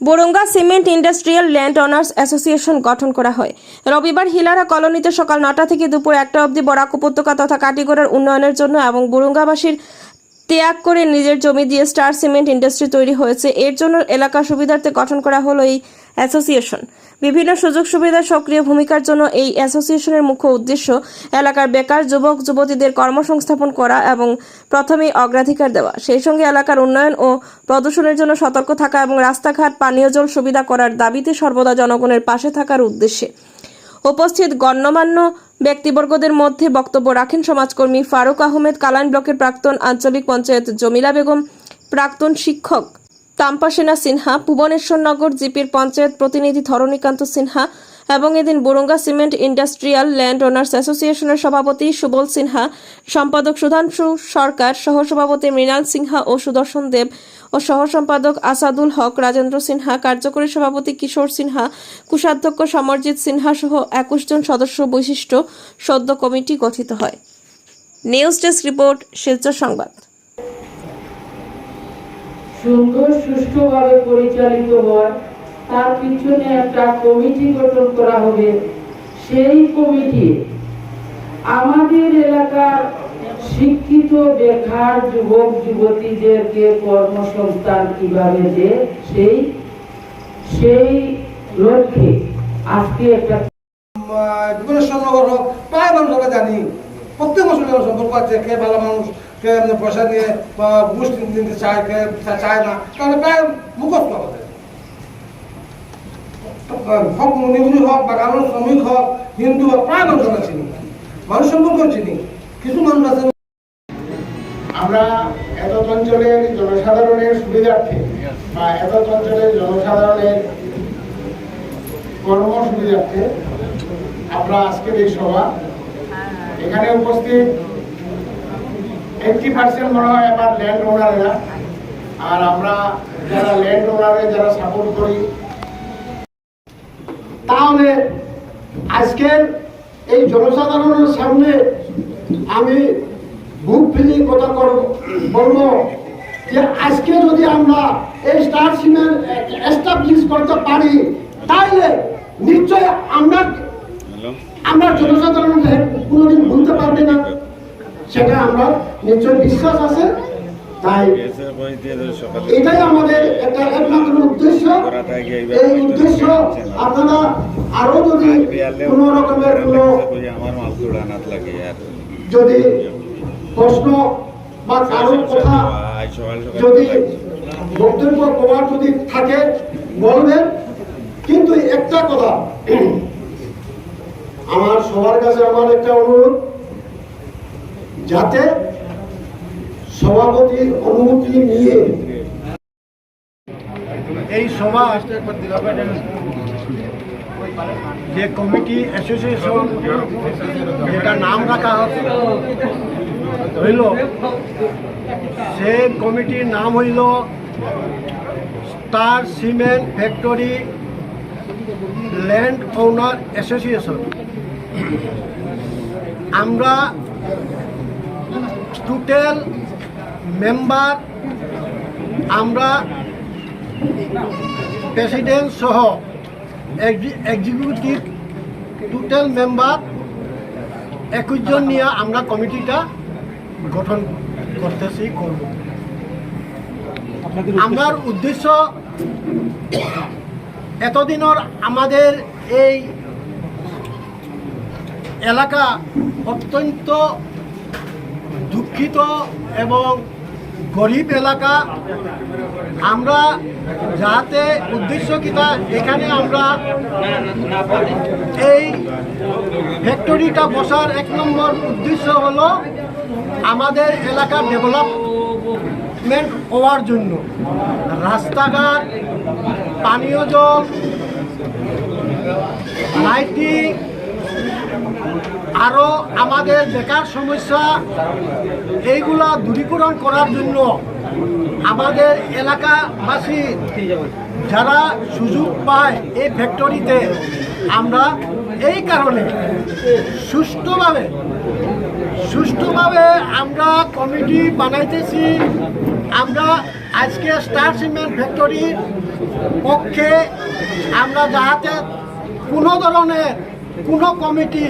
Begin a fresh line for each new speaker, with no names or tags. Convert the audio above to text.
বরুঙ্গা cement industrial land owners association গঠন করা হয়। রবিবার হিলারা কলোনিতে সকাল 9টা থেকে দুপুর 1টা অবধি বরাক উপত্যকা তথা কাটিগড়ার উন্নয়নের জন্য এবং বরুঙ্গাবাসীর ত্যাগ করে নিজের জমি দিয়ে স্টার সিমেন্ট ইন্ডাস্ট্রি তৈরি হয়েছে, এর জন্য এলাকার সুবিধার্থে গঠন করা হলো এই অ্যাসোসিয়েশন। বিভিন্ন সুযোগ সুবিধার সক্রিয় ভূমিকার জন্য এই অ্যাসোসিয়েশনের মুখ্য উদ্দেশ্য এলাকার বেকার যুবক যুবতীদের কর্মসংস্থাপন করা এবং প্রথমেই অগ্রাধিকার দেওয়া, সেই সঙ্গে এলাকার উন্নয়ন ও প্রদূষণের জন্য সতর্ক থাকা এবং রাস্তাঘাট পানীয় জল সুবিধা করার দাবিতে সর্বদা জনগণের পাশে থাকার উদ্দেশ্যে। উপস্থিত গণ্যমান্য ব্যক্তিবর্গদের মধ্যে বক্তব্য রাখেন সমাজকর্মী ফারুক আহমেদ, কালাইন ব্লকের প্রাক্তন আঞ্চলিক পঞ্চায়েত জমিলা বেগম, প্রাক্তন শিক্ষক তাম্পাসেনা সিনহা, ভুবনেশ্বরনগর জিপির পঞ্চায়েত প্রতিনিধি ধরণীকান্ত সিনহা এবং এদিন বরুঙ্গা সিমেন্ট ইন্ডাস্ট্রিয়াল ল্যান্ড ওনার্স অ্যাসোসিয়েশনের সভাপতি সুবল সিনহা, সম্পাদক সুধাংশু সরকার, সহসভাপতি মৃণাল সিনহা ও সুদর্শন দেব ও সহসম্পাদক আসাদুল হক, রাজেন্দ্র সিনহা, কার্যকরী সভাপতি কিশোর সিনহা, কোষাধ্যক্ষ সমরজিৎ সিনহা সহ 21 জন সদস্য বিশিষ্ট সদ্য কমিটি গঠিত হয়। নিউজ ডেস্ক রিপোর্ট, শিলচর সংবাদ।
সুন্দর সুষ্ঠুভাবে পরিচালিত হয় তার পিছনে একটা কমিটি গঠন করা হবে। সেই কমিটি আমাদের এলাকার শিক্ষিত বেকার যুবক যুবতীদেরকে কর্মসংস্থান কিভাবে দেয় সেই লক্ষ্যে আজকে একটা
ভুবনেশ্বরনগর হোক প্রায় মানুষ আমরা জানি, প্রত্যেক মানুষের সম্পর্ক আছে। কে ভালো মানুষ, কে পয়সা নিয়ে ঘুষ নিতে চায়, কে চায় না, তাহলে প্রায় মুখস্থ আমাদের হোক মণিপুরি হোক বা কারণ শ্রমিক হোক, হিন্দু হোক, প্রায় মানুষ আমরা চিনি, মানুষ সম্পর্ক চিনি। কিছু মানুষ আছে
আমরা এত অঞ্চলের জনসাধারণের সুবিধার্থে বা এত অঞ্চলের জনসাধারণের কর্ম সুবিধার্থে আমরা আজকের এই সভা এখানে উপস্থিত 80% মনে হয় আমার ল্যান্ড ওনারেরা, আর আমরা যারা ল্যান্ড ওনারে যারা সাপোর্ট করি। তাহলে আজকের এই জনসাধারণের সামনে আমি বুক ফিলিং কথা বলবো যে আজকে যদি আমরা এই স্টার সিমেন্ট এস্টাবলিশ করতে পারি তাহলে নিশ্চয় আমরা জনসাধারণকে কোনোদিন ভুলতে পারবে না, সেটা আমরা নিশ্চয় বিশ্বাস আছে। তাই এটাই আমাদের একটা একমাত্র উদ্দেশ্য। এই উদ্দেশ্য আপনারা আরো যদি কোন রকমের যদি প্রশ্ন বা কারোর কথা যদি বক্তব্য প্রমাণ যদি থাকে বলবেন, কিন্তু একটা কথা আমার সবার কাছে আমার একটা অনুরোধ, যাতে সভাপতির অনুমতি নিয়ে এই সভা যে কমিটি অ্যাসোসিয়েশন যেটা নাম রাখা হইল, সে কমিটির নাম হইল স্টার সিমেন্ট ফ্যাক্টরি ল্যান্ড ওনার অ্যাসোসিয়েশন। আমরা টোটাল মেম্বার, আমরা প্রেসিডেন্ট সহ এক্সিকিউটিভ টোটাল মেম্বার 21 জন নিয়ে আমরা কমিটিটা গঠন করব। আমার উদ্দেশ্য এতদিনের আমাদের এই এলাকা অত্যন্ত দুঃখিত এবং গরিব এলাকা। আমরা যাতে উদ্দেশ্য কিনা এখানে আমরা এই ফ্যাক্টরিটা বসার 1 নম্বর উদ্দেশ্য হলো আমাদের এলাকার ডেভেলপমেন্ট হওয়ার জন্য, রাস্তাঘাট, পানীয় জল, লাইটিং, আরও আমাদের বেকার সমস্যা এইগুলা দূরীকরণ করার জন্য আমাদের এলাকাবাসী যারা সুযোগ পায় এই ফ্যাক্টরিতে, আমরা এই কারণে সুষ্ঠুভাবে আমরা কমিটি বানাইতেছি। আমরা আজকে স্টার সিমেন্ট ফ্যাক্টরির
পক্ষে আমরা যাহাতে কোনো ধরনের কোনো কমিটি